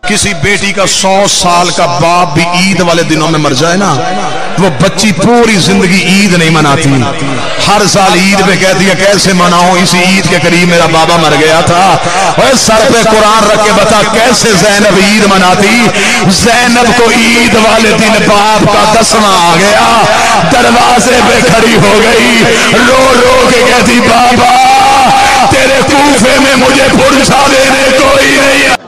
किसी बेटी का 100 साल का बाप भी ईद वाले दिनों में मर जाए ना, वो बच्ची पूरी जिंदगी ईद नहीं मनाती। हर साल ईद पे कहती है कैसे मनाऊं, इसी ईद के करीब मेरा बाबा मर गया था। और सर पे कुरान रख के बता कैसे जैनब ईद मनाती। जैनब को ईद वाले दिन बाप का दसवां आ गया, दरवाजे पे खड़ी हो गई, रो रो के कहती बाबा तेरे कूफे में मुझे पुरसा देने कोई नहीं।